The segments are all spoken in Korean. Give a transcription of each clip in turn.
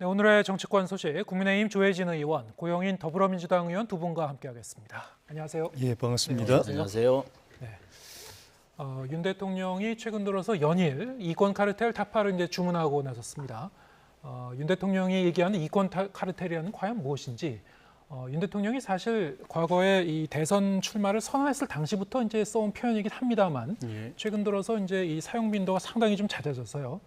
네, 오늘의 정치권 소식, 국민의힘 조혜진 의원, 고영인 더불어민주당 의원 두 분과 함께하겠습니다. 안녕하세요. 예, 반갑습니다. 네, 안녕하세요. 네. 윤 대통령이 최근 들어서 연일 이권 카르텔 타파를 이제 주문하고 나섰습니다. 윤 대통령이 얘기하는 이권 카르텔이라는 과연 무엇인지, 윤 대통령이 사실 과거에 이 대선 출마를 선언했을 당시부터 이제 써온 표현이긴 합니다만, 예. 최근 들어서 이제 이 사용 빈도가 상당히 좀 잦아져서요.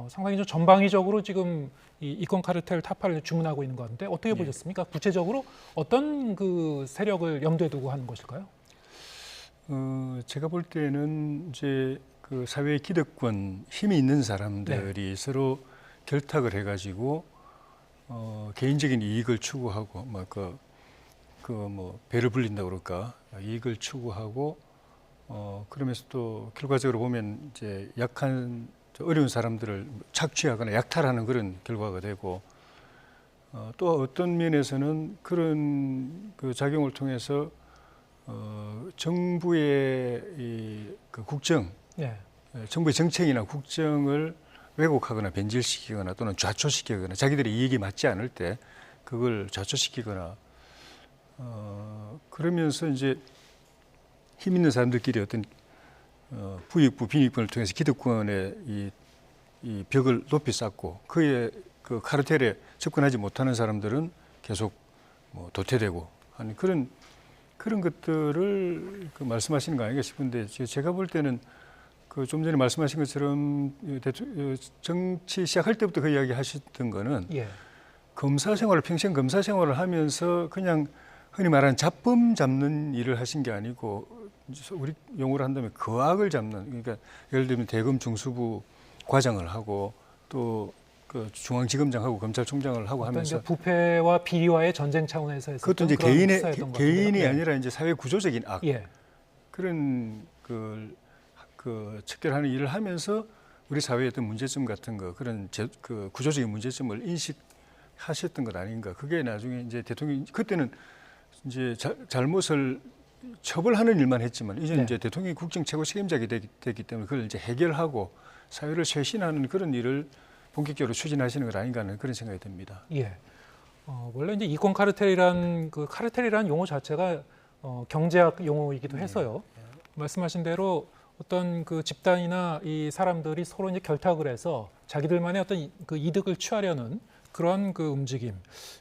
상당히 좀 전방위적으로 지금 이 이권 카르텔 타파를 주문하고 있는 것 같은데 어떻게 보셨습니까? 구체적으로 어떤 그 세력을 염두에 두고 하는 것일까요? 제가 볼 때는 이제 그 사회의 기득권, 힘이 있는 사람들이 서로 결탁을 해가지고 개인적인 이익을 추구하고 뭐 배를 불린다 그럴까, 이익을 추구하고 그러면서 또 결과적으로 보면 이제 약한 어려운 사람들을 착취하거나 약탈하는 그런 결과가 되고, 또 어떤 면에서는 그런 그 작용을 통해서 정부의 그 국정, 정부의 정책이나 국정을 왜곡하거나 변질시키거나 또는 좌초시키거나 자기들의 이익이 맞지 않을 때 그걸 좌초시키거나 그러면서 이제 힘 있는 사람들끼리 어떤 부익부, 빈익분을 통해서 기득권의 이 벽을 높이 쌓고 그의 그 카르텔에 접근하지 못하는 사람들은 계속 뭐 도태되고 하는 그런 것들을 그 말씀하시는 거 아닌가 싶은데, 제가 볼 때는 그 좀 전에 말씀하신 것처럼 정치 시작할 때부터 그 이야기 하셨던 거는 검사 생활을 평생 검사 생활을 하면서 그냥 흔히 말하는 잡범 잡는 일을 하신 게 아니고, 우리 용어로 한다면 거악을 잡는, 그러니까 예를 들면 대검 중수부 과장을 하고 또 그 중앙지검장하고 검찰총장을 하고 하면서 부패와 비리와의 전쟁 차원에서 그것도 이제 개인이 아니라 이제 사회 구조적인 악, 그런 그 척결하는 일을 하면서 우리 사회의 어떤 문제점 같은 거, 그런 그 구조적인 문제점을 인식하셨던 것 아닌가. 그게 나중에 이제 대통령이 그때는 이제 잘못을 처벌하는 일만 했지만 이제 이제 대통령이 국정 최고 책임자가 됐기 때문에 그걸 이제 해결하고 사회를 쇄신하는 그런 일을 본격적으로 추진하시는 것 아닌가 하는 그런 생각이 듭니다. 원래 이제 이권 카르텔이란 용어 자체가 경제학 용어이기도 해서요. 말씀하신 대로 어떤 그 집단이나 이 사람들이 서로 이제 결탁을 해서 자기들만의 어떤 그 이득을 취하려는 그런 그 움직임.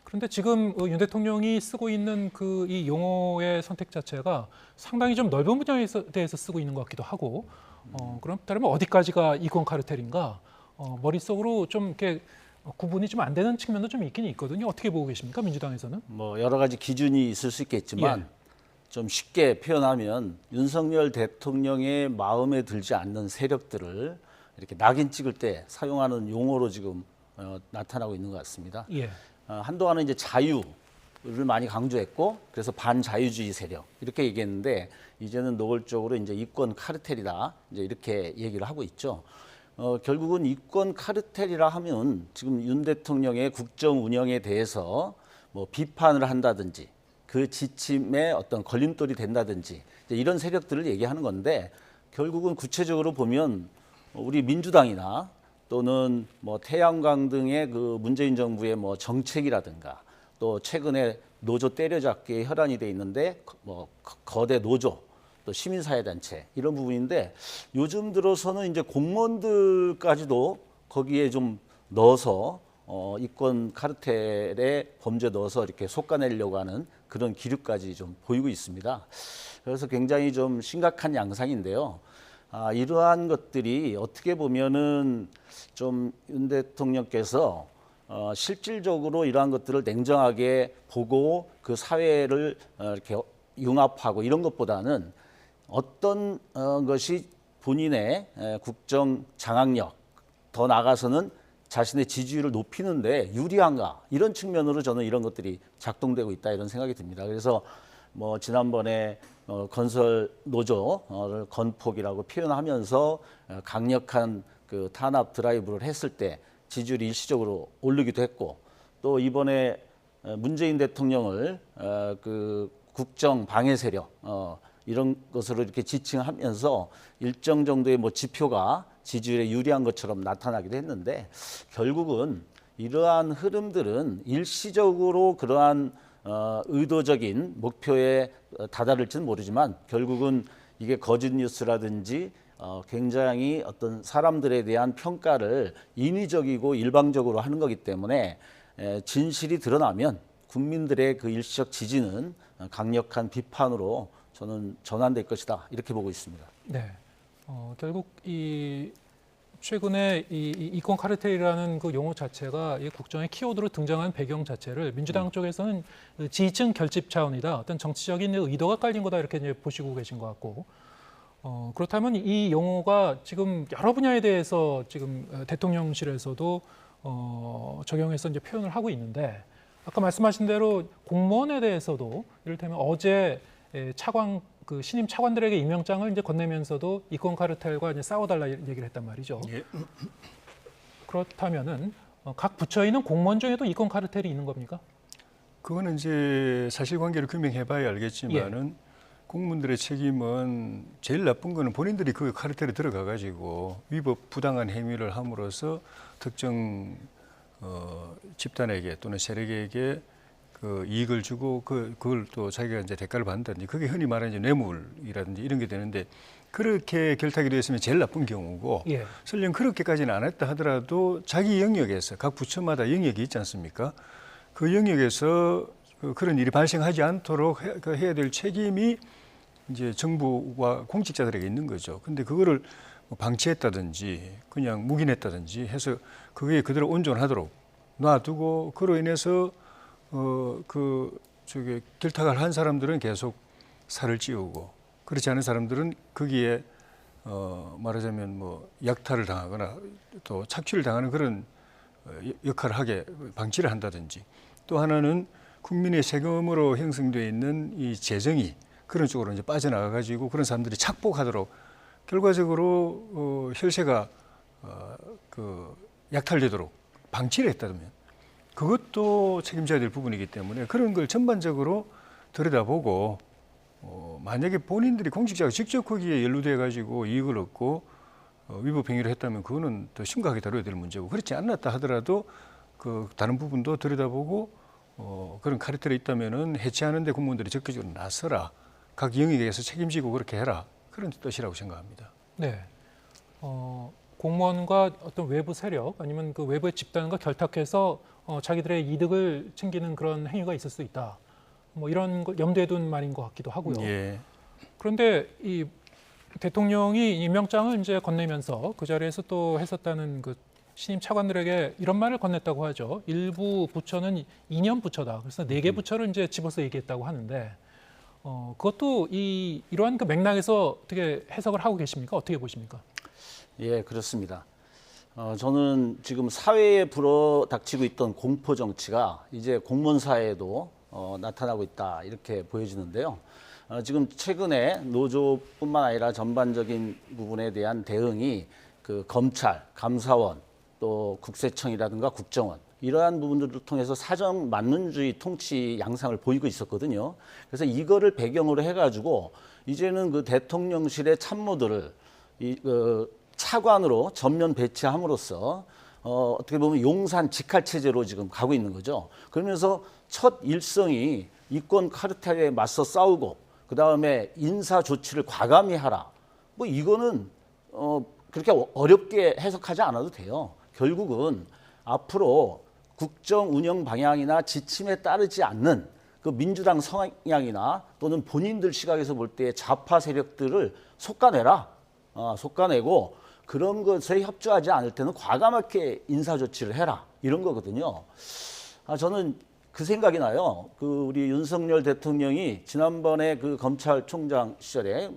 그런데 지금 윤 대통령이 쓰고 있는 그 이 용어의 선택 자체가 상당히 좀 넓은 분야에 대해서 쓰고 있는 것 같기도 하고, 그럼 따르면 어디까지가 이권 카르텔인가? 머릿속으로 좀 이렇게 구분이 좀 안 되는 측면도 좀 있긴 있거든요. 어떻게 보고 계십니까, 민주당에서는? 뭐 여러 가지 기준이 있을 수 있겠지만 좀 쉽게 표현하면 윤석열 대통령의 마음에 들지 않는 세력들을 이렇게 낙인 찍을 때 사용하는 용어로 지금 나타나고 있는 것 같습니다. 한동안은 이제 자유를 많이 강조했고, 그래서 반자유주의 세력 이렇게 얘기했는데, 이제는 노골적으로 이제 이권 카르텔이다 이제 이렇게 얘기를 하고 있죠. 결국은 이권 카르텔이라 하면 지금 윤 대통령의 국정 운영에 대해서 뭐 비판을 한다든지 그 지침에 어떤 걸림돌이 된다든지 이런 세력들을 얘기하는 건데, 결국은 구체적으로 보면 우리 민주당이나 또는 뭐 태양광 등의 그 문재인 정부의 뭐 정책이라든가, 또 최근에 노조 때려잡기에 혈안이 돼 있는데 뭐 거대 노조, 또 시민사회단체 이런 부분인데, 요즘 들어서는 이제 공무원들까지도 거기에 좀 넣어서 이권 카르텔의 범죄 넣어서 이렇게 솎아내려고 하는 그런 기류까지 좀 보이고 있습니다. 그래서 굉장히 좀 심각한 양상인데요. 이러한 것들이 어떻게 보면은 좀 윤 대통령께서 실질적으로 이러한 것들을 냉정하게 보고 그 사회를 이렇게 융합하고 이런 것보다는 어떤 것이 본인의 국정 장악력, 더 나아가서는 자신의 지지율을 높이는데 유리한가, 이런 측면으로 저는 이런 것들이 작동되고 있다 이런 생각이 듭니다. 그래서 뭐 지난번에 건설 노조를 건폭이라고 표현하면서 강력한 그 탄압 드라이브를 했을 때 지지율이 일시적으로 오르기도 했고, 또 이번에 문재인 대통령을 그 국정 방해 세력 이런 것으로 이렇게 지칭하면서 일정 정도의 뭐 지표가 지지율에 유리한 것처럼 나타나기도 했는데, 결국은 이러한 흐름들은 일시적으로 그러한 의도적인 목표에 다다를지는 모르지만 결국은 이게 거짓 뉴스라든지 굉장히 어떤 사람들에 대한 평가를 인위적이고 일방적으로 하는 거기 때문에 진실이 드러나면 국민들의 그 일시적 지지는 강력한 비판으로 저는 전환될 것이다 이렇게 보고 있습니다. 네, 결국 이 최근에 이 이권 카르텔이라는 그 용어 자체가 이 국정의 키워드로 등장한 배경 자체를 민주당 쪽에서는 지지층 결집 차원이다, 어떤 정치적인 의도가 깔린 거다 이렇게 이제 보시고 계신 것 같고, 그렇다면 이 용어가 지금 여러 분야에 대해서 지금 대통령실에서도 적용해서 이제 표현을 하고 있는데, 아까 말씀하신 대로 공무원에 대해서도 이를테면 어제 차관 그 신임 차관들에게 임명장을 이제 건네면서도 이권 카르텔과 이제 싸워달라 얘기를 했단 말이죠. 예. 그렇다면은 각 부처에 있는 공무원 중에도 이권 카르텔이 있는 겁니까? 그거는 이제 사실관계를 규명해봐야 알겠지만은 공무원들의 책임은 제일 나쁜 거는 본인들이 그 카르텔에 들어가가지고 위법 부당한 행위를 함으로써 특정 집단에게 또는 세력에게 그 이익을 주고 그걸 또 자기가 이제 대가를 받는다든지, 그게 흔히 말하는 이제 뇌물이라든지 이런 게 되는데, 그렇게 결탁이 되었으면 제일 나쁜 경우고, 설령 그렇게까지는 안 했다 하더라도 자기 영역에서 각 부처마다 영역이 있지 않습니까? 그 영역에서 그런 일이 발생하지 않도록 해야 될 책임이 이제 정부와 공직자들에게 있는 거죠. 근데 그거를 방치했다든지 그냥 묵인했다든지 해서 그게 그대로 온전하도록 놔두고, 그로 인해서 결탁을 한 사람들은 계속 살을 찌우고, 그렇지 않은 사람들은 거기에 말하자면 뭐 약탈을 당하거나 또 착취를 당하는 그런 역할을 하게 방치를 한다든지, 또 하나는 국민의 세금으로 형성되어 있는 이 재정이 그런 쪽으로 이제 빠져나가가지고 그런 사람들이 착복하도록 결과적으로 혈세가 약탈되도록 방치를 했다면 그것도 책임져야 될 부분이기 때문에, 그런 걸 전반적으로 들여다보고 만약에 본인들이 공직자가 직접 거기에 연루돼 가지고 이익을 얻고 위법 행위를 했다면 그거는 더 심각하게 다뤄야 될 문제고, 그렇지 않았다 하더라도 그 다른 부분도 들여다보고 그런 카르텔이 있다면은 해체하는 데 공무원들이 적극적으로 나서라, 각 영역에서 책임지고 그렇게 해라, 그런 뜻이라고 생각합니다. 네. 공무원과 어떤 외부 세력 아니면 그 외부의 집단과 결탁해서 자기들의 이득을 챙기는 그런 행위가 있을 수 있다. 뭐 이런 걸 염두에 둔 말인 것 같기도 하고요. 예. 그런데 이 대통령이 임명장을 이제 건네면서 그 자리에서 또 했었다는 그 신임 차관들에게 이런 말을 건넸다고 하죠. 일부 부처는 2년 부처다. 그래서 4개 부처를 이제 집어서 얘기했다고 하는데, 그것도 이러한 그 맥락에서 어떻게 해석을 하고 계십니까? 어떻게 보십니까? 예, 그렇습니다. 저는 지금 사회에 불어닥치고 있던 공포 정치가 이제 공무원 사회에도 나타나고 있다 이렇게 보여지는데요. 지금 최근에 노조뿐만 아니라 전반적인 부분에 대한 대응이 그 검찰, 감사원, 또 국세청이라든가 국정원 이러한 부분들을 통해서 사정 만능주의 통치 양상을 보이고 있었거든요. 그래서 이거를 배경으로 해가지고 이제는 그 대통령실의 참모들을 차관으로 전면 배치함으로써 어떻게 보면 용산 직할 체제로 지금 가고 있는 거죠. 그러면서 첫 일성이 이권 카르텔에 맞서 싸우고 그 다음에 인사 조치를 과감히 하라. 뭐 이거는 그렇게 어렵게 해석하지 않아도 돼요. 결국은 앞으로 국정 운영 방향이나 지침에 따르지 않는 그 민주당 성향이나 또는 본인들 시각에서 볼 때 좌파 세력들을 솎아내라. 솎아내고 그런 것에 협조하지 않을 때는 과감하게 인사 조치를 해라. 이런 거거든요. 저는 그 생각이 나요. 그 우리 윤석열 대통령이 지난번에 그 검찰총장 시절에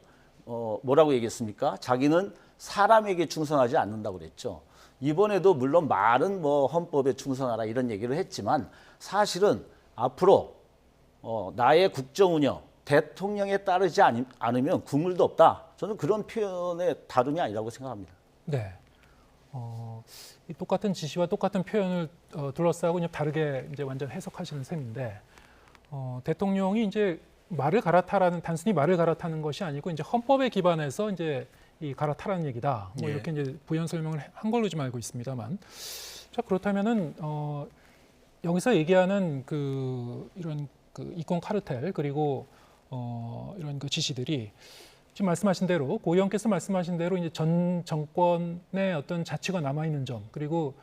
뭐라고 얘기했습니까? 자기는 사람에게 충성하지 않는다고 그랬죠. 이번에도 물론 말은 뭐 헌법에 충성하라 이런 얘기를 했지만 사실은 앞으로 나의 국정 운영 대통령에 따르지 않으면 국물도 없다. 저는 그런 표현의 다름이 아니라고 생각합니다. 네. 이 똑같은 지시와 똑같은 표현을 둘러싸고 이제 다르게 이제 완전 해석하시는 셈인데, 대통령이 이제 말을 갈아타라는 단순히 말을 갈아타는 것이 아니고 이제 헌법에 기반해서 이제 이 갈아타라는 얘기다. 뭐 예. 이렇게 이제 부연 설명을 한 걸로 좀 알고 있습니다만, 자 그렇다면은 여기서 얘기하는 이런 이권 카르텔 그리고 이런 지시들이 지금 말씀하신 대로 고 의원께서 말씀하신 대로 이제 전 정권의 어떤 자취가 남아 있는 점 그리고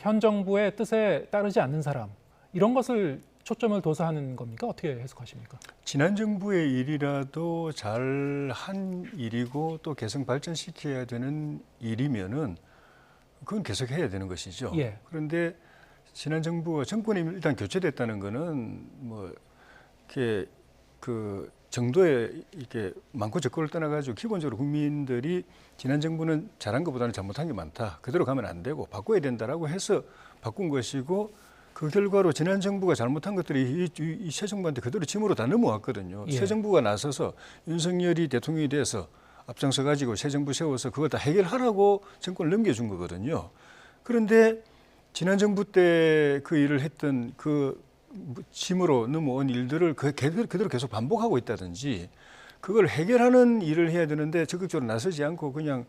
현 정부의 뜻에 따르지 않는 사람 이런 것을 초점을 둬서 하는 겁니까? 어떻게 해석하십니까? 지난 정부의 일이라도 잘 한 일이고 또 개성 발전시켜야 되는 일이면은 그건 계속 해야 되는 것이죠. 예. 그런데 지난 정부가 정권이 일단 교체됐다는 거는 뭐 이렇게 그 정도에 이렇게 많고 적고를 떠나가지고 기본적으로 국민들이 지난 정부는 잘한 것보다는 잘못한 게 많다. 그대로 가면 안 되고 바꿔야 된다라고 해서 바꾼 것이고 그 결과로 지난 정부가 잘못한 것들이 이 새 정부한테 그대로 짐으로 다 넘어왔거든요. 예. 새 정부가 나서서 윤석열이 대통령이 돼서 앞장서 가지고 새 정부 세워서 그걸 다 해결하라고 정권을 넘겨준 거거든요. 그런데 지난 정부 때 그 일을 했던 그 짐으로 넘어온 일들을 그대로 계속 반복하고 있다든지 그걸 해결하는 일을 해야 되는데 적극적으로 나서지 않고 그냥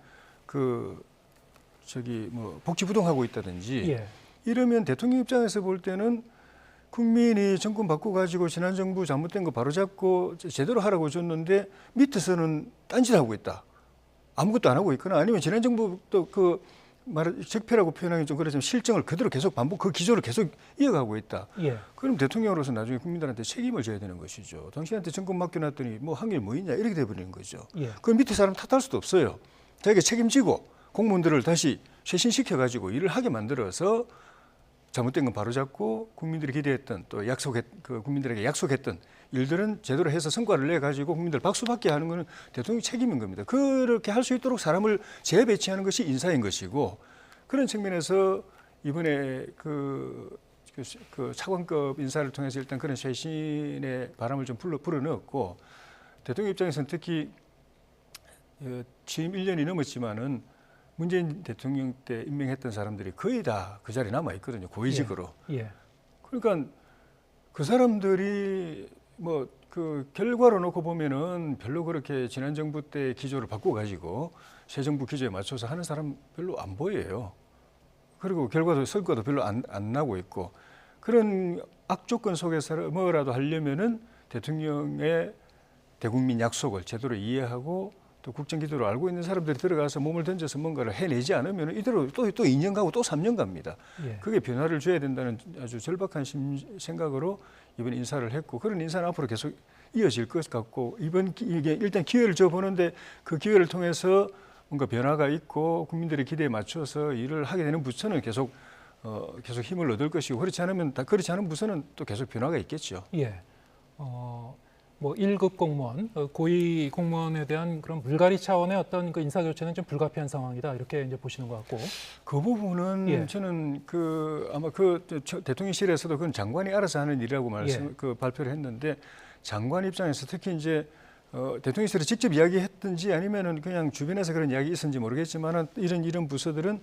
복지부동하고 있다든지 예. 이러면 대통령 입장에서 볼 때는 국민이 정권 바꿔 가지고 지난 정부 잘못된 거 바로잡고 제대로 하라고 줬는데 밑에서는 딴짓하고 있다. 아무것도 안 하고 있거나 아니면 지난 정부도 적폐라고 표현하기 좀 그렇지만 실정을 그대로 계속 그 기조를 계속 이어가고 있다. 예. 그럼 대통령으로서 나중에 국민들한테 책임을 져야 되는 것이죠. 당신한테 정권 맡겨놨더니 뭐 한 게 뭐 있냐 이렇게 돼버리는 거죠. 예. 그 밑에 사람 탓할 수도 없어요. 자기가 책임지고 공무원들을 다시 쇄신시켜가지고 일을 하게 만들어서 잘못된 건 바로잡고 국민들이 기대했던 또 국민들에게 약속했던 일들은 제대로 해서 성과를 내 가지고 국민들 박수 받게 하는 것은 대통령 책임인 겁니다. 그렇게 할 수 있도록 사람을 재배치하는 것이 인사인 것이고 그런 측면에서 이번에 그 차관급 인사를 통해서 일단 그런 쇄신의 바람을 좀 불어넣었고 대통령 입장에서는 특히 취임 1년이 넘었지만은 문재인 대통령 때 임명했던 사람들이 거의 다 그 자리에 남아 있거든요. 고위직으로. 예. 그러니까 그 사람들이 그 결과로 놓고 보면은 별로 그렇게 지난 정부 때 기조를 바꿔 가지고 새 정부 기조에 맞춰서 하는 사람 별로 안 보여요. 그리고 성과도 별로 안 나고 있고 그런 악조건 속에서 뭐라도 하려면은 대통령의 대국민 약속을 제대로 이해하고 또 국정 기조를 알고 있는 사람들이 들어가서 몸을 던져서 뭔가를 해내지 않으면 이대로 또 2년 가고 또 3년 갑니다. 예. 그게 변화를 줘야 된다는 아주 절박한 생각으로 이번 인사를 했고 그런 인사는 앞으로 계속 이어질 것 같고 이게 일단 기회를 줘보는데 그 기회를 통해서 뭔가 변화가 있고 국민들의 기대에 맞춰서 일을 하게 되는 부처는 계속 힘을 얻을 것이고 그렇지 않은 부서는 또 계속 변화가 있겠죠. 예. 1급 공무원, 고위 공무원에 대한 그런 물갈이 차원의 어떤 인사 교체는 좀 불가피한 상황이다 이렇게 이제 보시는 것 같고. 그 부분은 예. 저는 아마 대통령실에서도 그건 장관이 알아서 하는 일이라고 발표를 했는데 장관 입장에서 특히 이제 대통령실에 직접 이야기했든지 아니면은 그냥 주변에서 그런 이야기 있었는지 모르겠지만은 이런 부서들은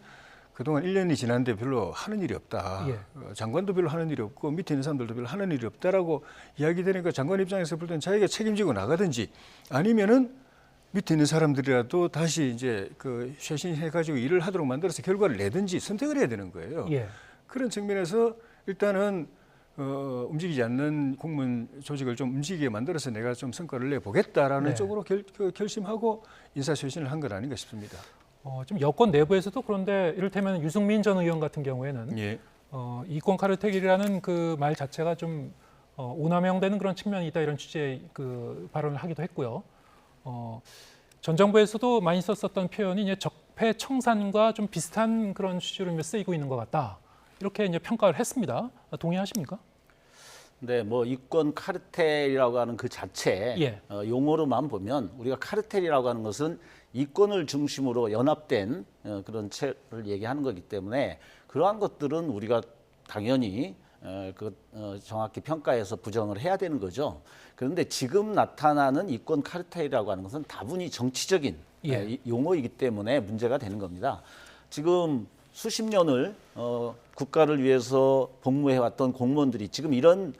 그동안 1년이 지났는데 별로 하는 일이 없다. 예. 장관도 별로 하는 일이 없고 밑에 있는 사람들도 별로 하는 일이 없다라고 이야기되니까 장관 입장에서 볼 때는 자기가 책임지고 나가든지 아니면은 밑에 있는 사람들이라도 다시 이제 쇄신해가지고 일을 하도록 만들어서 결과를 내든지 선택을 해야 되는 거예요. 예. 그런 측면에서 일단은 움직이지 않는 공무원 조직을 좀 움직이게 만들어서 내가 좀 성과를 내보겠다라는 네. 쪽으로 결심하고 인사쇄신을 한 것 아닌가 싶습니다. 좀 여권 내부에서도 그런데 이를테면 유승민 전 의원 같은 경우에는 예. 이권 카르텔이라는 그 말 자체가 좀 오남용되는 그런 측면이 있다 이런 취지의 발언을 하기도 했고요. 전 정부에서도 많이 썼었던 표현이 이제 적폐 청산과 좀 비슷한 그런 취지로 쓰이고 있는 것 같다. 이렇게 이제 평가를 했습니다. 동의하십니까? 네, 이권 카르텔이라고 하는 그 자체 예. 용어로만 보면 우리가 카르텔이라고 하는 것은 이권을 중심으로 연합된 그런 체를 얘기하는 거기 때문에 그러한 것들은 우리가 당연히 정확히 평가해서 부정을 해야 되는 거죠. 그런데 지금 나타나는 이권 카르텔이라고 하는 것은 다분히 정치적인 예. 용어이기 때문에 문제가 되는 겁니다. 지금 수십 년을 국가를 위해서 복무해왔던 공무원들이 지금 이런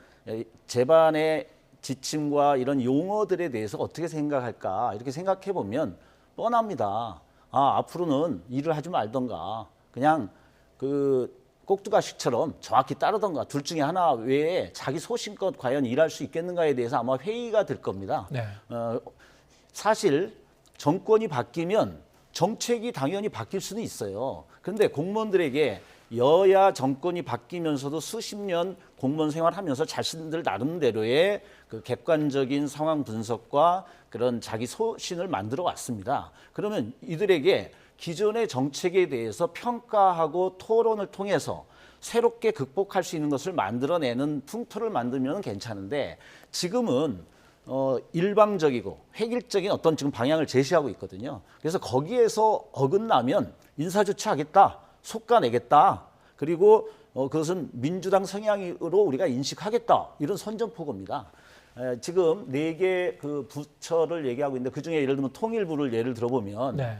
재반의 지침과 이런 용어들에 대해서 어떻게 생각할까 이렇게 생각해 보면 뻔합니다. 아, 앞으로는 일을 하지 말던가 그냥 그 꼭두가시처럼 정확히 따르던가 둘 중에 하나 외에 자기 소신껏 과연 일할 수 있겠는가에 대해서 아마 회의가 될 겁니다. 네. 사실 정권이 바뀌면 정책이 당연히 바뀔 수는 있어요. 그런데 공무원들에게 여야 정권이 바뀌면서도 수십 년 공무원 생활하면서 자신들 나름대로의 그 객관적인 상황 분석과 그런 자기 소신을 만들어 왔습니다. 그러면 이들에게 기존의 정책에 대해서 평가하고 토론을 통해서 새롭게 극복할 수 있는 것을 만들어내는 풍토를 만들면 괜찮은데 지금은 일방적이고 획일적인 어떤 지금 방향을 제시하고 있거든요. 그래서 거기에서 어긋나면 인사조치하겠다, 속가내겠다. 그리고 그것은 민주당 성향으로 우리가 인식하겠다. 이런 선전포고입니다. 지금 4개 그 부처를 얘기하고 있는데 그중에 예를 들면 통일부를 예를 들어보면 네.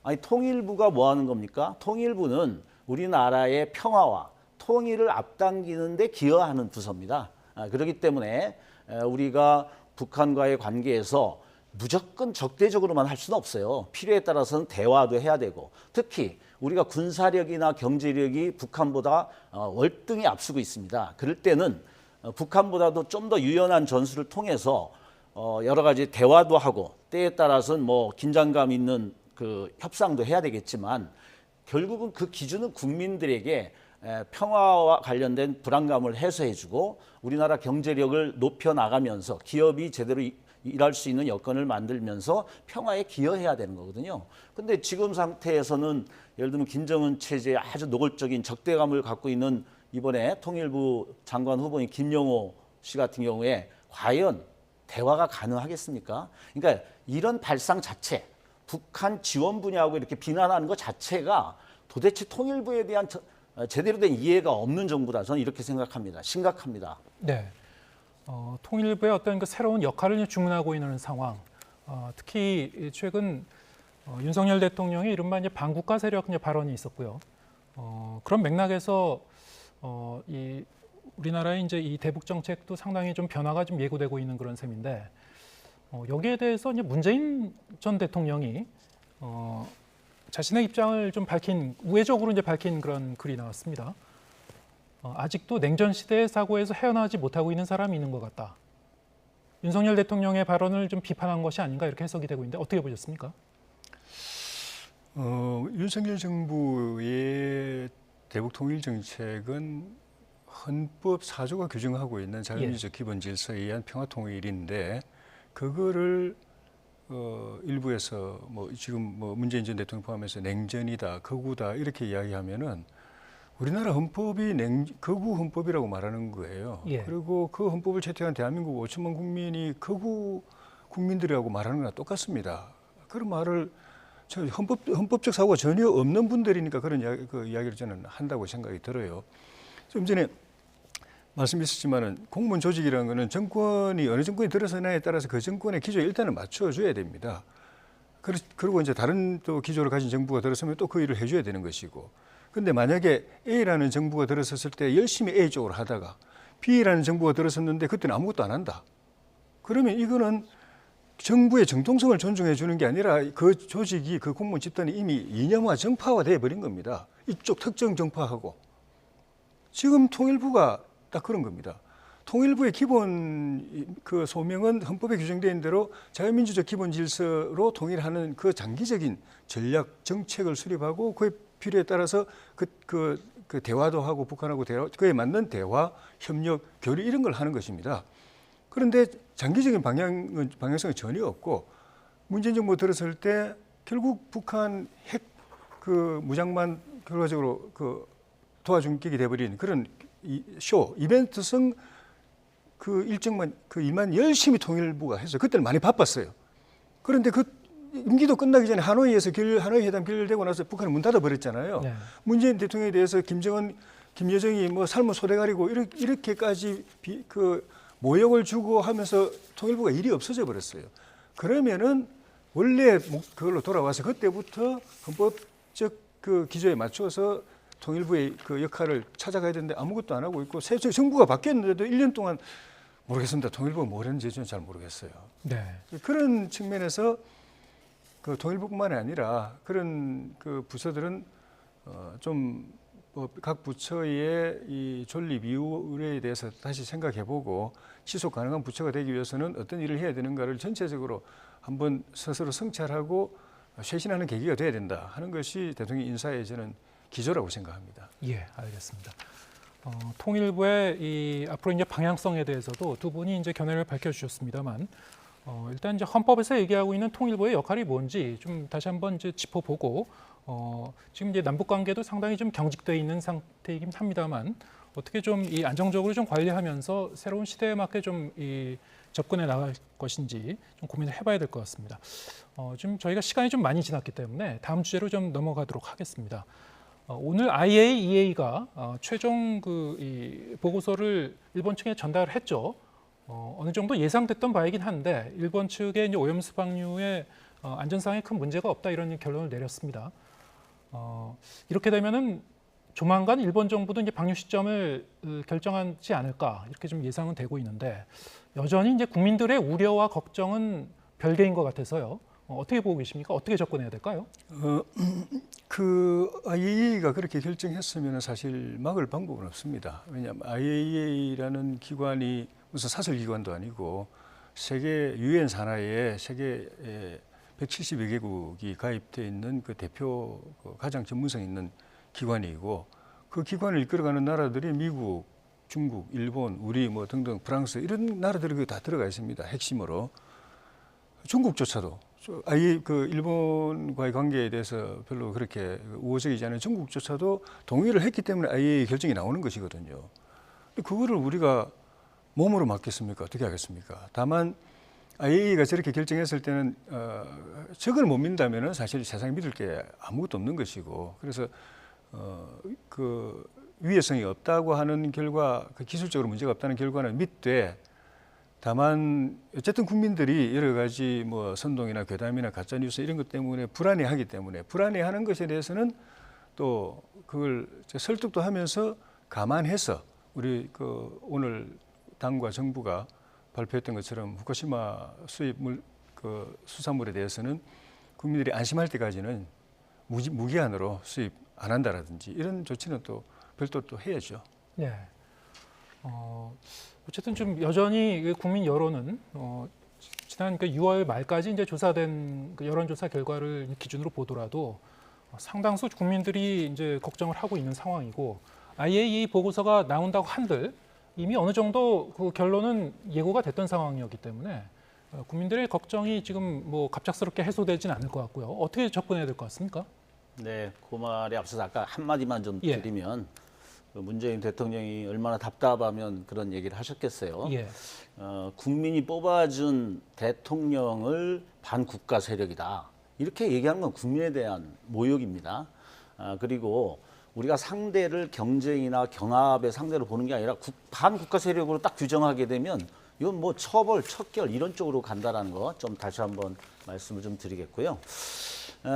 아니 통일부가 뭐 하는 겁니까? 통일부는 우리나라의 평화와 통일을 앞당기는 데 기여하는 부서입니다. 그렇기 때문에 우리가 북한과의 관계에서 무조건 적대적으로만 할 수는 없어요. 필요에 따라서는 대화도 해야 되고 특히 우리가 군사력이나 경제력이 북한보다 월등히 앞서고 있습니다. 그럴 때는 북한보다도 좀 더 유연한 전술을 통해서 여러 가지 대화도 하고 때에 따라서는 뭐 긴장감 있는 그 협상도 해야 되겠지만 결국은 그 기준은 국민들에게 평화와 관련된 불안감을 해소해주고 우리나라 경제력을 높여나가면서 기업이 제대로 일할 수 있는 여건을 만들면서 평화에 기여해야 되는 거거든요. 근데 지금 상태에서는 예를 들면 김정은 체제에 아주 노골적인 적대감을 갖고 있는 이번에 통일부 장관 후보인 김영호 씨 같은 경우에 과연 대화가 가능하겠습니까? 그러니까 이런 발상 자체, 북한 지원 분야하고 이렇게 비난하는 것 자체가 도대체 통일부에 대한 제대로 된 이해가 없는 정부다. 저는 이렇게 생각합니다. 심각합니다. 네. 통일부의 어떤 그 새로운 역할을 주문하고 있는 상황. 특히 최근 윤석열 대통령의 이른바 이제 반국가 세력 이제 발언이 있었고요. 그런 맥락에서 이 우리나라의 이제 이 대북 정책도 상당히 좀 변화가 좀 예고되고 있는 그런 셈인데 여기에 대해서 이제 문재인 전 대통령이 자신의 입장을 좀 우회적으로 이제 밝힌 그런 글이 나왔습니다. 아직도 냉전 시대의 사고에서 헤어나지 못하고 있는 사람이 있는 것 같다. 윤석열 대통령의 발언을 좀 비판한 것이 아닌가 이렇게 해석이 되고 있는데 어떻게 보셨습니까? 윤석열 정부의 대북 통일 정책은 헌법 4조가 규정하고 있는 자유민주적 기본 질서에 의한 평화 통일인데 그거를 일부에서 뭐 지금 뭐 문재인 전 대통령 포함해서 냉전이다, 거구다 이렇게 이야기하면은 우리나라 헌법이 거구 헌법이라고 말하는 거예요. 예. 그리고 그 헌법을 채택한 대한민국 5천만 국민이 거구 국민들이라고 말하는 거랑 똑같습니다. 그런 말을 헌법적 사고가 전혀 없는 분들이니까 그런 이야기를 저는 한다고 생각이 들어요. 좀 전에 말씀하셨지만은 공무원 조직이라는 것은 정권이 어느 정권이 들어서냐에 따라서 그 정권의 기조에 일단은 맞춰줘야 됩니다. 그리고 이제 다른 또 기조를 가진 정부가 들어서면 또 그 일을 해줘야 되는 것이고. 근데 만약에 A라는 정부가 들어섰을 때 열심히 A 쪽으로 하다가 B라는 정부가 들어섰는데 그때는 아무것도 안 한다. 그러면 이거는 정부의 정통성을 존중해 주는 게 아니라 그 조직이 그 공무원 집단이 이미 이념화 정파화 돼 버린 겁니다. 이쪽 특정 정파하고. 지금 통일부가 딱 그런 겁니다. 통일부의 기본 그 소명은 헌법에 규정되어 있는 대로 자유민주적 기본 질서로 통일하는 그 장기적인 전략 정책을 수립하고 그의 필요에 따라서 그 대화도 하고 북한하고 그에 맞는 대화, 협력, 교류 이런 걸 하는 것입니다. 그런데 장기적인 방향성이 전혀 없고 문재인 정부 들었을 때 결국 북한 핵 그 무장만 결과적으로 그 도와주기 돼버린 그런 이벤트성 그 일정만 그 일만 열심히 통일부가 했어요. 그때는 많이 바빴어요. 그런데 그 임기도 끝나기 전에 하노이에서 하노이 회담 결렬되고 나서 북한은 문 닫아 버렸잖아요. 네. 문재인 대통령에 대해서 김여정이 뭐 삶은 소대 가리고 이렇게까지 그 모욕을 주고 하면서 통일부가 일이 없어져 버렸어요. 그러면은 원래 그걸로 돌아와서 그때부터 헌법적 그 기조에 맞춰서 통일부의 그 역할을 찾아가야 되는데 아무것도 안 하고 있고 새 정부가 바뀌었는데도 1년 동안 모르겠습니다. 통일부가 뭘 했는지 저는 잘 모르겠어요. 네. 그런 측면에서 그 통일부뿐만이 아니라 그런 그 부서들은 좀 각 부처의 이 존립 이유에 대해서 다시 생각해보고 지속 가능한 부처가 되기 위해서는 어떤 일을 해야 되는가를 전체적으로 한번 스스로 성찰하고 쇄신하는 계기가 돼야 된다 하는 것이 대통령 인사의 저는 기조라고 생각합니다. 예, 알겠습니다. 통일부의 이 앞으로 이제 방향성에 대해서도 두 분이 이제 견해를 밝혀주셨습니다만, 일단 이제 헌법에서 얘기하고 있는 통일부의 역할이 뭔지 좀 다시 한번 이제 짚어보고, 지금 이제 남북 관계도 상당히 좀 경직되어 있는 상태이긴 합니다만, 어떻게 좀 이 안정적으로 좀 관리하면서 새로운 시대에 맞게 좀 이 접근해 나갈 것인지 좀 고민을 해봐야 될 것 같습니다. 지금 저희가 시간이 좀 많이 지났기 때문에 다음 주제로 좀 넘어가도록 하겠습니다. 오늘 IAEA가 최종 이 보고서를 일본 측에 전달을 했죠. 어느 정도 예상됐던 바이긴 한데 일본 측의 이제 오염수 방류에 안전상에 큰 문제가 없다 이런 결론을 내렸습니다. 이렇게 되면은 조만간 일본 정부도 이제 방류 시점을 결정하지 않을까 이렇게 좀 예상은 되고 있는데 여전히 이제 국민들의 우려와 걱정은 별개인 것 같아서요. 어떻게 보고 계십니까? 어떻게 접근해야 될까요? 그 IAEA가 그렇게 결정했으면 사실 막을 방법은 없습니다. 왜냐하면 IAEA라는 기관이 무슨 사설 기관도 아니고 세계 유엔 산하에 세계 170여 개국이 가입되어 있는 그 대표 가장 전문성 있는 기관이고 그 기관을 이끌어가는 나라들이 미국, 중국, 일본, 우리 뭐 등등 프랑스 이런 나라들이 다 들어가 있습니다. 핵심으로 중국조차도 그 일본과의 관계에 대해서 별로 그렇게 우호적이지 않은 중국조차도 동의를 했기 때문에 IAEA 결정이 나오는 것이거든요. 근데 그거를 우리가 몸으로 막겠습니까? 어떻게 하겠습니까? 다만 IAEA가 저렇게 결정했을 때는 적을 못 믿다면은 사실 세상에 믿을 게 아무것도 없는 것이고 그래서 그 위해성이 없다고 하는 결과, 그 기술적으로 문제가 없다는 결과는 믿되 다만 어쨌든 국민들이 여러 가지 뭐 선동이나 괴담이나 가짜 뉴스 이런 것 때문에 불안해하기 때문에 불안해하는 것에 대해서는 또 그걸 설득도 하면서 감안해서 우리 그 오늘 당과 정부가 발표했던 것처럼 후쿠시마 수입물 그 수산물에 대해서는 국민들이 안심할 때까지는 무기한으로 수입 안 한다라든지 이런 조치는 또 별도로 또 해야죠. 네. 어쨌든 좀 여전히 국민 여론은 지난 그 6월 말까지 이제 조사된 그 여론조사 결과를 기준으로 보더라도 상당수 국민들이 이제 걱정을 하고 있는 상황이고 IAEA 보고서가 나온다고 한들 이미 어느 정도 그 결론은 예고가 됐던 상황이었기 때문에 국민들의 걱정이 지금 뭐 갑작스럽게 해소되지는 않을 것 같고요. 어떻게 접근해야 될 것 같습니까? 네, 그 말에 앞서서 아까 한마디만 좀 드리면 문재인 대통령이 얼마나 답답하면 그런 얘기를 하셨겠어요. 예. 국민이 뽑아준 대통령을 반국가 세력이다. 이렇게 얘기하는 건 국민에 대한 모욕입니다. 그리고 우리가 상대를 경쟁이나 경합의 상대로 보는 게 아니라 반국가 세력으로 딱 규정하게 되면 이건 뭐 처벌, 척결 이런 쪽으로 간다라는 거 좀 다시 한번 말씀을 좀 드리겠고요.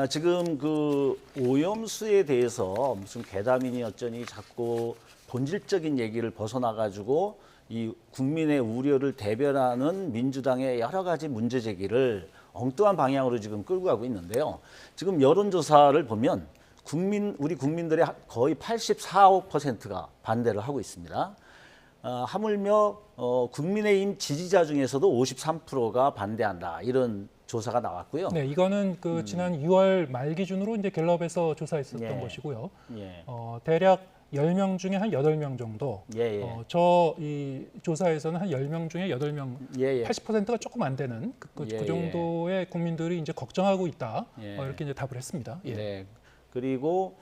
지금 그 오염수에 대해서 무슨 괴담이니 어쩌니 자꾸 본질적인 얘기를 벗어나가지고 이 국민의 우려를 대변하는 민주당의 여러 가지 문제 제기를 엉뚱한 방향으로 지금 끌고 가고 있는데요. 지금 여론조사를 보면 우리 국민들의 거의 84%가 반대를 하고 있습니다. 하물며 국민의힘 지지자 중에서도 53%가 반대한다 이런 조사가 나왔고요. 네, 이거는 그 지난 6월 말 기준으로 이제 갤럽에서 조사했었던 것이고요. 예. 대략 10명 중에 한 8명 정도. 저 이 조사에서는 한 10명 중에 8명, 80%가 조금 안 되는 그 정도의 국민들이 이제 걱정하고 있다. 이렇게 이제 답을 했습니다. 예. 네. 그리고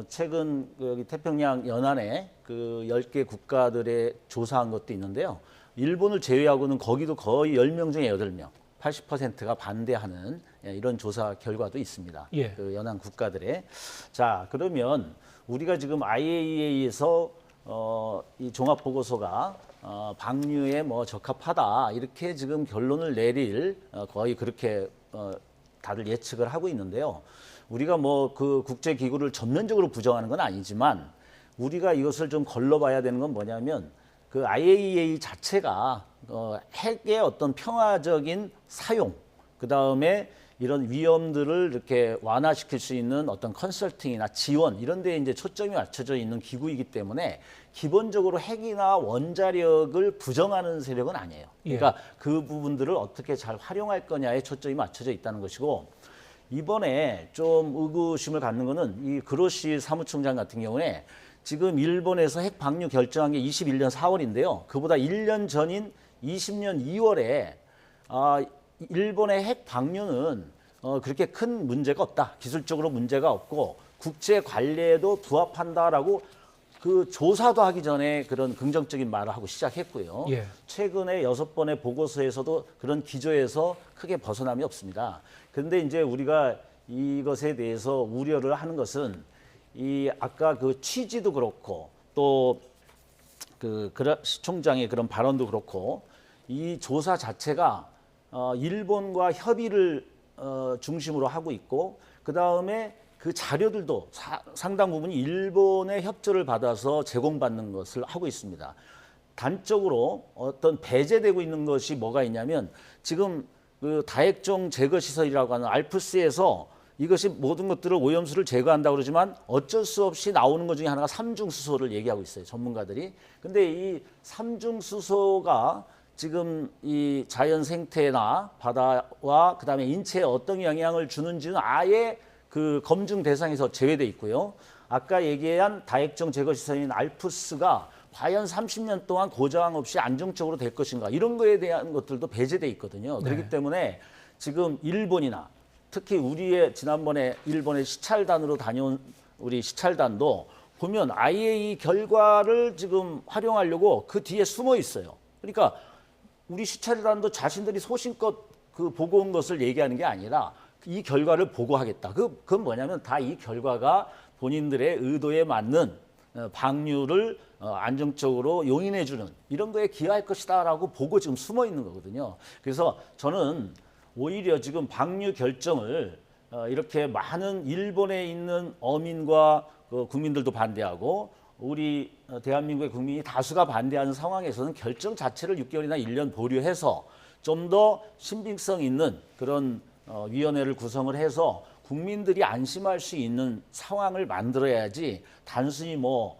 최근 여기 태평양 연안에 그 10개 국가들의 조사한 것도 있는데요. 일본을 제외하고는 거기도 거의 10명 중에 8명. 80%가 반대하는 이런 조사 결과도 있습니다. 예. 그 연안 국가들의. 자, 그러면 우리가 지금 IAEA에서 이 종합 보고서가 방류에 뭐 적합하다 이렇게 지금 결론을 내릴 거의 그렇게 다들 예측을 하고 있는데요. 우리가 뭐 그 국제 기구를 전면적으로 부정하는 건 아니지만 우리가 이것을 좀 걸러봐야 되는 건 뭐냐면 그 IAEA 자체가 핵의 어떤 평화적인 사용, 그 다음에 이런 위험들을 이렇게 완화시킬 수 있는 어떤 컨설팅이나 지원 이런 데에 이제 초점이 맞춰져 있는 기구이기 때문에 기본적으로 핵이나 원자력을 부정하는 세력은 아니에요. 그러니까 그 부분들을 어떻게 잘 활용할 거냐에 초점이 맞춰져 있다는 것이고, 이번에 좀 의구심을 갖는 거는 이 그로시 사무총장 같은 경우에 지금 일본에서 핵 방류 결정한 게 21년 4월인데요. 그보다 1년 전인 20년 2월에 일본의 핵 방류는 그렇게 큰 문제가 없다. 기술적으로 문제가 없고 국제 관례에도 부합한다라고 그 조사도 하기 전에 그런 긍정적인 말을 하고 시작했고요. 최근에 6번의 보고서에서도 그런 기조에서 크게 벗어남이 없습니다. 그런데 이제 우리가 이것에 대해서 우려를 하는 것은 이 아까 그 취지도 그렇고 또 그 그라시 총장의 그런 발언도 그렇고 이 조사 자체가 일본과 협의를 중심으로 하고 있고, 그 다음에 그 자료들도 상당 부분이 일본의 협조를 받아서 제공받는 것을 하고 있습니다. 단적으로 어떤 배제되고 있는 것이 뭐가 있냐면 지금 그 다핵종 제거 시설이라고 하는 알프스에서 이것이 모든 것들을 오염수를 제거한다고 그러지만 어쩔 수 없이 나오는 것 중에 하나가 삼중수소를 얘기하고 있어요, 전문가들이. 근데 이 삼중수소가 지금 이 자연 생태나 바다와 그다음에 인체에 어떤 영향을 주는지는 아예 그 검증 대상에서 제외돼 있고요. 아까 얘기한 다핵종 제거 시설인 알프스가 과연 30년 동안 고장 없이 안정적으로 될 것인가, 이런 거에 대한 것들도 배제돼 있거든요. 그렇기 때문에 지금 일본이나 특히 우리의 지난번에 일본의 시찰단으로 다녀온 우리 시찰단도 보면 아예 이 결과를 지금 활용하려고 그 뒤에 숨어 있어요. 그러니까 우리 시찰단도 자신들이 소신껏 그 보고 온 것을 얘기하는 게 아니라 이 결과를 보고하겠다. 그건 뭐냐면 다 이 결과가 본인들의 의도에 맞는 방류를 안정적으로 용인해주는 이런 거에 기여할 것이다라고 보고 지금 숨어 있는 거거든요. 그래서 저는 오히려 지금 방류 결정을 이렇게 많은 일본에 있는 어민과 국민들도 반대하고 우리 대한민국의 국민이 다수가 반대하는 상황에서는 결정 자체를 6개월이나 1년 보류해서 좀 더 신빙성 있는 그런 위원회를 구성을 해서 국민들이 안심할 수 있는 상황을 만들어야지 단순히 뭐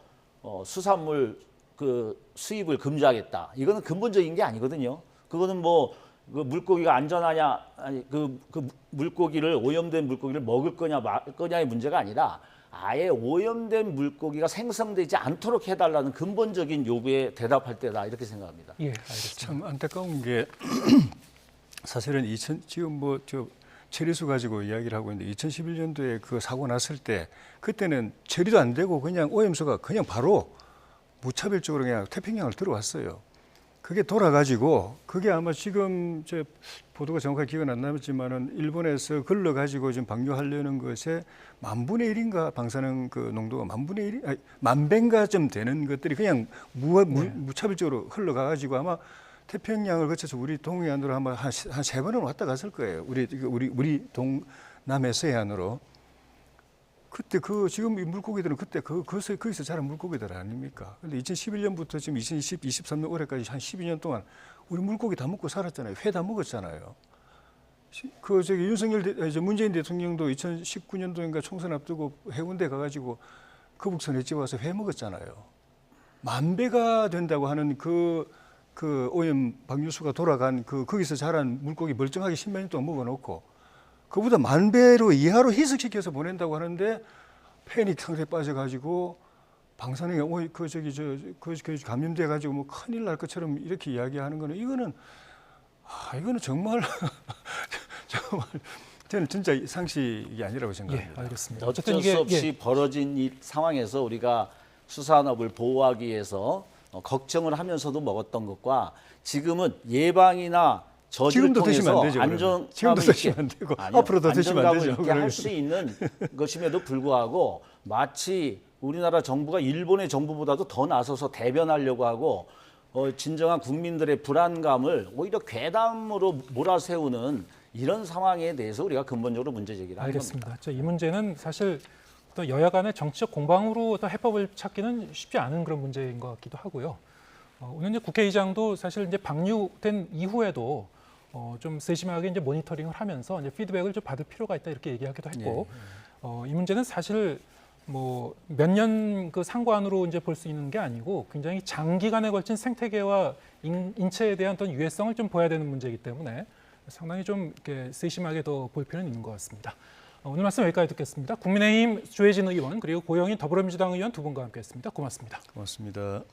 수산물 그 수입을 금지하겠다, 이거는 근본적인 게 아니거든요. 그거는 뭐 그 물고기가 안전하냐, 아니 그 물고기를 오염된 물고기를 먹을 거냐 말 거냐의 문제가 아니라 아예 오염된 물고기가 생성되지 않도록 해달라는 근본적인 요구에 대답할 때다, 이렇게 생각합니다. 알겠습니다. 참 안타까운 게 사실은 지금 뭐 처리수 가지고 이야기를 하고 있는데 2011년도에 그 사고 났을 때 그때는 처리도 안 되고 그냥 오염수가 그냥 바로 무차별적으로 그냥 태평양을 들어왔어요. 그게 돌아가지고 그게 아마 지금 저 보도가 정확하게 기억은 안 남았지만은 일본에서 걸러가지고 지금 방류하려는 것에 10,000분의 1인가 방사능 그 농도가 10,000분의 1, 아니, 10,000배가 좀 되는 것들이 그냥 무차별적으로 흘러가가지고 아마 태평양을 거쳐서 우리 동해안으로 아마 한 3번은 왔다 갔을 거예요. 우리 동남해 서해안으로. 그때 지금 이 물고기들은 그때 거기서 자란 물고기들 아닙니까? 근데 2011년부터 지금 23년 올해까지 한 12년 동안 우리 물고기 다 먹고 살았잖아요. 회 다 먹었잖아요. 문재인 대통령도 2019년도인가 총선 앞두고 해운대 가가지고 거북선 횟집 와서 회 먹었잖아요. 10,000배가 된다고 하는 그 오염 방류수가 돌아간 거기서 자란 물고기 멀쩡하게 10몇 년 동안 먹어놓고 그보다 10,000배로 이하로 희석시켜서 보낸다고 하는데 패닉 상태에 빠져가지고 방사능에 감염돼가지고 뭐 큰일 날 것처럼 이렇게 이야기하는 거는 이거는 정말 저는 진짜 상식이 아니라고 생각합니다. 알겠습니다. 어쩔 수 없이 벌어진 이 상황에서 우리가 수산업을 보호하기 위해서 걱정을 하면서도 먹었던 것과 지금은 예방이나 저지를 통해서 안정감을 있게 앞으로도 드시면 안 되죠. 할 수 있는 것임에도 불구하고 마치 우리나라 정부가 일본의 정부보다도 더 나서서 대변하려고 하고 진정한 국민들의 불안감을 오히려 괴담으로 몰아세우는 이런 상황에 대해서 우리가 근본적으로 문제 제기를 하는 겁니다. 알겠습니다. 이 문제는 사실 또 여야 간의 정치적 공방으로 또 해법을 찾기는 쉽지 않은 그런 문제인 것 같기도 하고요. 오늘 이제 국회의장도 사실 이제 방류된 이후에도 좀 세심하게 이제 모니터링을 하면서 이제 피드백을 좀 받을 필요가 있다 이렇게 얘기하기도 했고 이 문제는 사실 뭐 몇 년 그 상관으로 이제 볼 수 있는 게 아니고 굉장히 장기간에 걸친 생태계와 인체에 대한 어떤 유해성을 좀 보여야 되는 문제이기 때문에 상당히 좀 이렇게 세심하게 더 볼 필요는 있는 것 같습니다. 오늘 말씀 여기까지 듣겠습니다. 국민의힘 조혜진 의원 그리고 고영인 더불어민주당 의원 두 분과 함께했습니다. 고맙습니다. 고맙습니다.